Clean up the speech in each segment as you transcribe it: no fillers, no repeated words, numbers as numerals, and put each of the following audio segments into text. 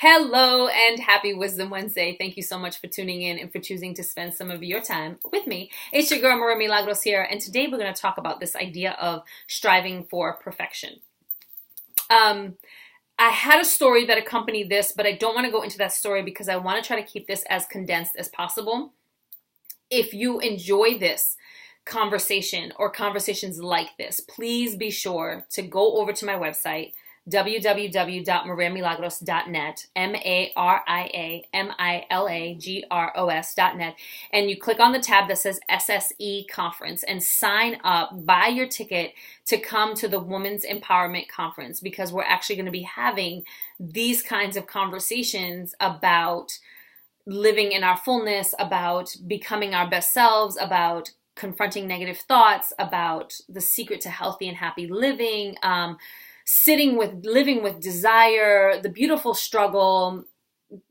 Hello and happy Wisdom Wednesday. Thank you so much for tuning in and for choosing to spend some of your time with me. It's your girl, Milagros here, and today we're going to talk about this idea of striving for perfection. I had a story that accompanied this, but I don't want to go into that story because I want to try to keep this as condensed as possible. If you enjoy this conversation or conversations like this, please be sure to go over to my website, www.mariamilagros.net, MariaMilagros.net, and you click on the tab that says SSE Conference and sign up, buy your ticket to come to the Women's Empowerment Conference, because we're actually going to be having these kinds of conversations about living in our fullness, about becoming our best selves, about confronting negative thoughts, about the secret to healthy and happy living, living with desire, the beautiful struggle.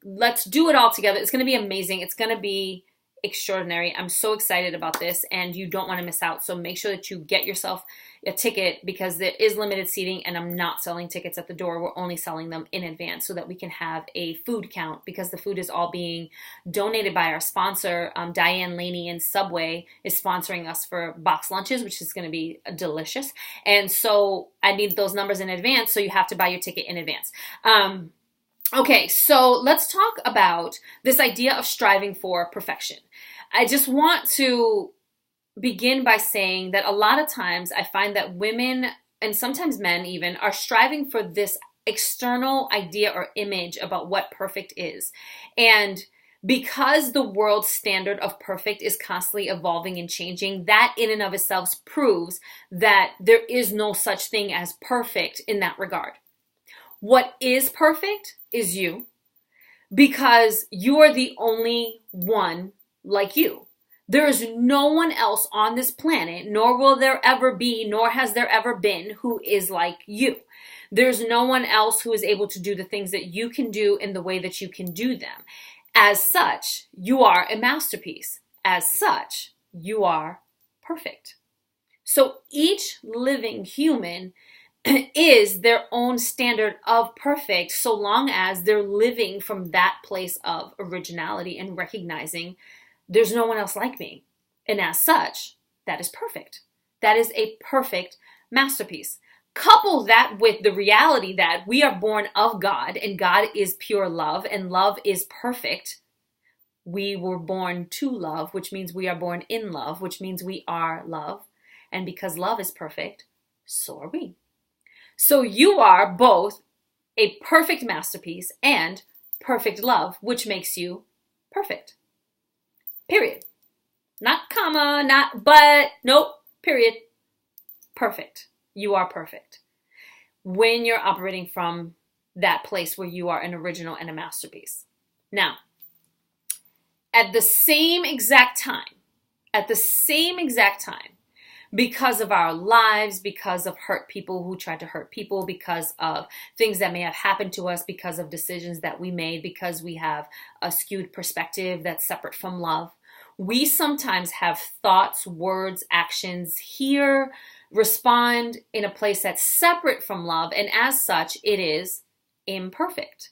Let's do it all together. It's going to be amazing. It's going to be extraordinary. I'm so excited about this, and you don't want to miss out. So make sure that you get yourself a ticket, because there is limited seating and I'm not selling tickets at the door. We're only selling them in advance so that we can have a food count, because the food is all being donated by our sponsor. Diane Laney and Subway is sponsoring us for box lunches, which is going to be delicious. And so I need those numbers in advance. So you have to buy your ticket in advance. Okay, so let's talk about this idea of striving for perfection. I just want to begin by saying that a lot of times I find that women, and sometimes men even, are striving for this external idea or image about what perfect is. And because the world's standard of perfect is constantly evolving and changing, that in and of itself proves that there is no such thing as perfect in that regard. What is perfect is you, because you are the only one like you. There is no one else on this planet, nor will there ever be, nor has there ever been, who is like you. There's no one else who is able to do the things that you can do in the way that you can do them. As such, you are a masterpiece. As such, you are perfect. So each living human is their own standard of perfect, so long as they're living from that place of originality and recognizing there's no one else like me. And as such, that is perfect. That is a perfect masterpiece. Couple that with the reality that we are born of God, and God is pure love, and love is perfect. We were born to love, which means we are born in love, which means we are love. And because love is perfect, so are we. So you are both a perfect masterpiece and perfect love, which makes you perfect. Period. Not comma, not but, nope, period. Perfect. You are perfect. When you're operating from that place where you are an original and a masterpiece. Now, at the same exact time, because of our lives, because of hurt people who tried to hurt people, because of things that may have happened to us, because of decisions that we made, because we have a skewed perspective that's separate from love, we sometimes have thoughts, words, actions, hear, respond in a place that's separate from love, and as such, it is imperfect.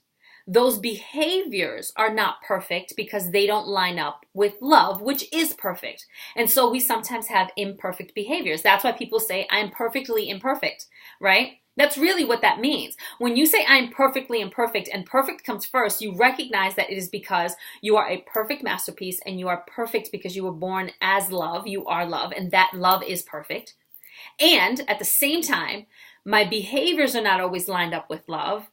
Those behaviors are not perfect because they don't line up with love, which is perfect. And so we sometimes have imperfect behaviors. That's why people say, I'm perfectly imperfect, right? That's really what that means. When you say I'm perfectly imperfect and perfect comes first, you recognize that it is because you are a perfect masterpiece, and you are perfect because you were born as love. You are love, and that love is perfect. And at the same time, my behaviors are not always lined up with love.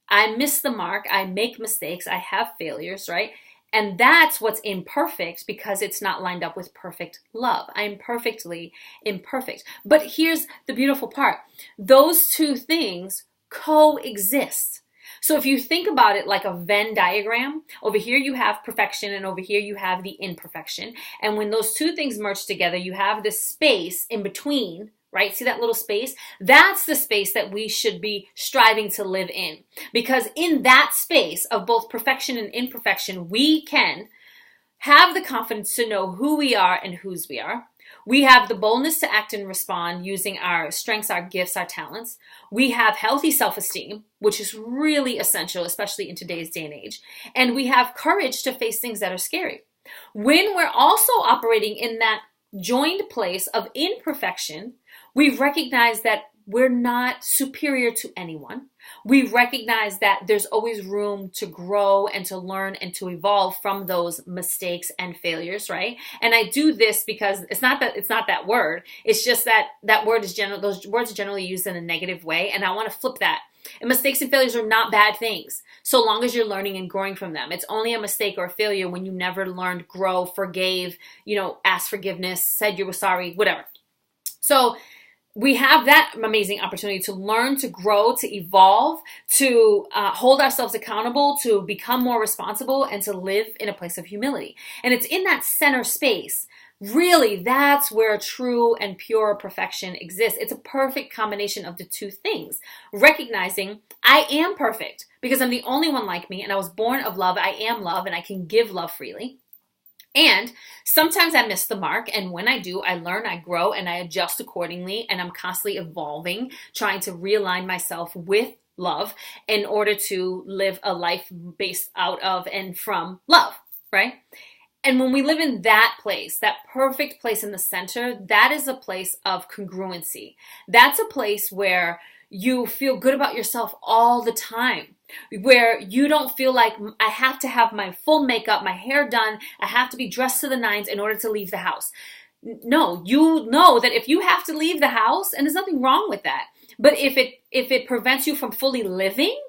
I miss the mark. I make mistakes. I have failures, right? And that's what's imperfect, because it's not lined up with perfect love. I'm perfectly imperfect. But here's the beautiful part. Those two things coexist. So if you think about it like a Venn diagram, over here you have perfection and over here you have the imperfection. And when those two things merge together, you have this space in between, right? See that little space? That's the space that we should be striving to live in. Because in that space of both perfection and imperfection, we can have the confidence to know who we are and whose we are. We have the boldness to act and respond using our strengths, our gifts, our talents. We have healthy self-esteem, which is really essential, especially in today's day and age. And we have courage to face things that are scary. When we're also operating in that joined place of imperfection, we recognize that we're not superior to anyone. We recognize that there's always room to grow and to learn and to evolve from those mistakes and failures, right? And I do this because it's not that word. It's just that those words are generally used in a negative way, and I want to flip that. And mistakes and failures are not bad things, so long as you're learning and growing from them. It's only a mistake or a failure when you never learned, grow, forgave, asked forgiveness, said you were sorry, whatever. So we have that amazing opportunity to learn, to grow, to evolve, to hold ourselves accountable, to become more responsible, and to live in a place of humility. And it's in that center space. Really, that's where true and pure perfection exists. It's a perfect combination of the two things. Recognizing I am perfect because I'm the only one like me and I was born of love. I am love and I can give love freely. And sometimes I miss the mark, and when I do, I learn, I grow, and I adjust accordingly, and I'm constantly evolving, trying to realign myself with love in order to live a life based out of and from love, right? And when we live in that place, that perfect place in the center, that is a place of congruency. That's a place where you feel good about yourself all the time, where you don't feel like I have to have my full makeup, my hair done, I have to be dressed to the nines in order to leave the house. No, you know that if you have to leave the house, and there's nothing wrong with that, but if it prevents you from fully living,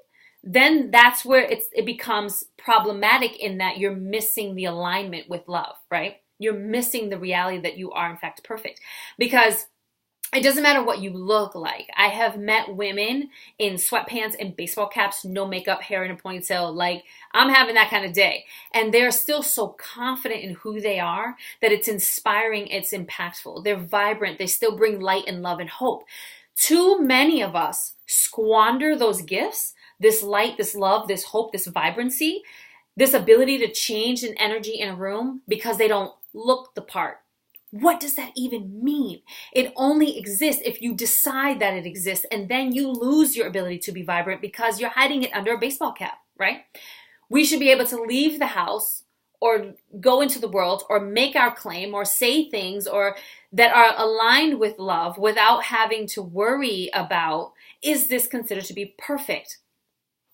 then that's where it becomes problematic in that you're missing the alignment with love, right? You're missing the reality that you are in fact perfect, because it doesn't matter what you look like. I have met women in sweatpants and baseball caps, no makeup, hair in a ponytail. Like, I'm having that kind of day. And they're still so confident in who they are that it's inspiring, it's impactful. They're vibrant. They still bring light and love and hope. Too many of us squander those gifts, this light, this love, this hope, this vibrancy, this ability to change an energy in a room because they don't look the part. What does that even mean? It only exists if you decide that it exists, and then you lose your ability to be vibrant because you're hiding it under a baseball cap, right? We should be able to leave the house or go into the world or make our claim or say things or that are aligned with love without having to worry about, is this considered to be perfect?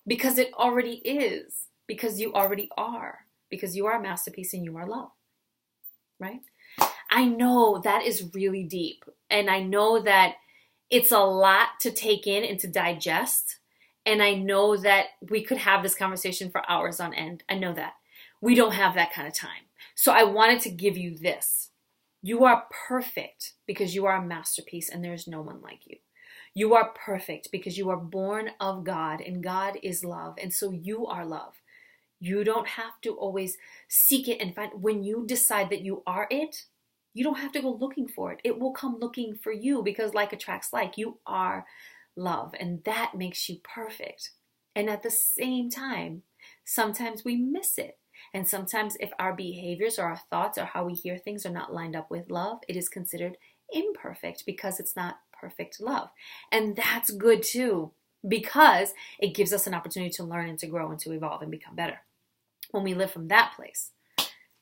Because it already is, because you already are, because you are a masterpiece and you are love, right? I know that is really deep, and I know that it's a lot to take in and to digest, and I know that we could have this conversation for hours on end. I know that. We don't have that kind of time. So I wanted to give you this. You are perfect because you are a masterpiece and there's no one like you. You are perfect because you are born of God, and God is love, and so you are love. You don't have to always seek it and find. When you decide that you are it, you don't have to go looking for it. It will come looking for you because like attracts like. You are love, and that makes you perfect. And at the same time, sometimes we miss it. And sometimes if our behaviors or our thoughts or how we hear things are not lined up with love, it is considered imperfect because it's not perfect love. And that's good too, because it gives us an opportunity to learn and to grow and to evolve and become better. When we live from that place,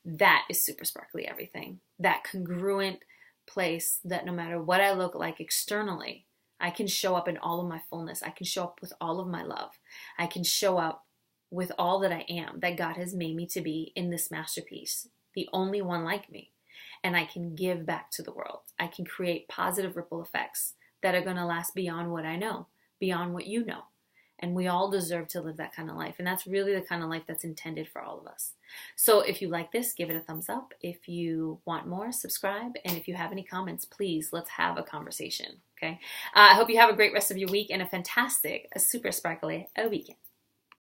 that is super sparkly everything. That congruent place that no matter what I look like externally, I can show up in all of my fullness. I can show up with all of my love. I can show up with all that I am, that God has made me to be in this masterpiece, the only one like me. And I can give back to the world. I can create positive ripple effects that are going to last beyond what I know, beyond what you know. And we all deserve to live that kind of life. And that's really the kind of life that's intended for all of us. So if you like this, give it a thumbs up. If you want more, subscribe. And if you have any comments, please, let's have a conversation. Okay. I hope you have a great rest of your week and a fantastic, a super sparkly weekend.